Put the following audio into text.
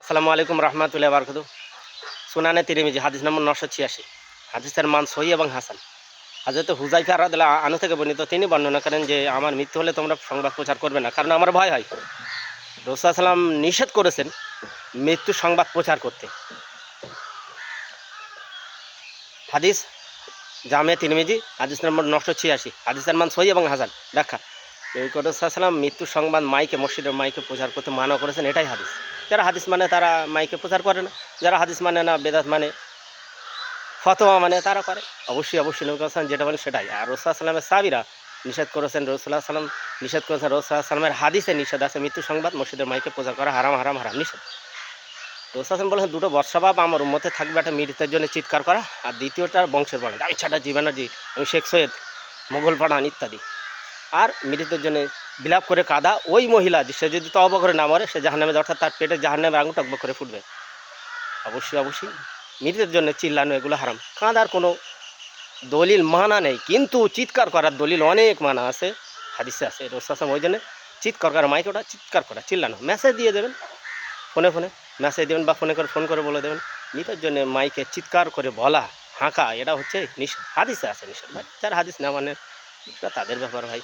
আসসালামু আলাইকুম রহমতুল্লাহ বারকাতু। সুনানে তিরমিজি হাদিস নম্বর 986। হাদিসের মান সহি এবং হাসান। হযরত হুযায়ফা রাদিয়াল্লাহু আনহু থেকে বর্ণিত, তিনি বর্ণনা করেন যে আমার মৃত্যু হলে তোমরা সংবাদ প্রচার করবে না, কারণ আমার ভয় হয়। রাসূল সাল্লাল্লাহু আলাইহি ওয়াসাল্লাম নিষেধ করেছেন মৃত্যু সংবাদ প্রচার করতে। হাদিস জামে তিরমিজি হাদিস নম্বর 986। হাদিসের মান সহি এবং হাসান। ব্যাখ্যা: রাসূল সাল্লাল্লাহু আলাইহি ওয়াসাল্লাম মৃত্যু সংবাদ মাইকে, মসজিদের মাইকে প্রচার করতে মানা করেছেন, এটাই হাদিস। যারা হাদিস মানে তারা মাইকে প্রচার করে না, যারা হাদিস মানে না, বেদাত মানে, ফতোয়া মানে তারা করে। অবশ্যই নবী সাল্লাল্লাহু যেটা বলেন সেটাই। আর রাসূল সাল্লাল্লাহু আলাইহি ওয়াসাল্লামের সাহাবীরা নিষেধ করেছেন, রাসূল সাল্লাল্লাহু আলাইহি ওয়াসাল্লাম নিষেধ করেছেন। রাসূল সাল্লাল্লাহু আলাইহি ওয়াসাল্লামের হাদিসে নিষেধ আছে মৃত্যু সংবাদ মসজিদের মাইকে প্রচার করা হারাম, হারাম, হারাম, নিষেধ। রাসূল সাল্লাল্লাহু আলাইহি ওয়াসাল্লাম বলেছেন, দুটো বৎসভাব আমার উম্মতে থাকবে, একটা মৃতের জন্য চিৎকার করা, আর দ্বিতীয়টা বংশের বর্ণনা। আমি চ্যাটার্জি, ব্যানার্জি, আমি শেখ সৈয়দ, মোগল পাঠান ইত্যাদি। আর মৃতের জন্য বিলাপ করে কাঁদা। ওই মহিলা সে যদি তওবা করে না মরে, সে জাহান্নামে, অর্থাৎ তার পেটে জাহান্নামের আগুন টকবক করে ফুটবে। অবশ্যই মৃতের জন্য চিল্লানো এগুলো হারাম। কাঁদার কোনো দলিল মানা নেই, কিন্তু চিৎকার করার দলিল অনেক মানা আছে, হাদিসে আছে। রাসূল সাল্লাল্লাহু আলাইহি ওয়াসাল্লাম ওই জন্য চিৎকার করা, মাইকে ওটা চিৎকার করা, চিল্লানো। মেসেজ দিয়ে দেবেন, ফোনে মেসেজ দেবেন, বা ফোন করে বলে দেবেন। মৃতের জন্য মাইকে চিৎকার করে বলা, হাঁকা, এটা হচ্ছে নিষেধ, হাদিসে আছে নিষেধ। ভাই যারা হাদিস না মানে সেটা তাদের ব্যাপার ভাই।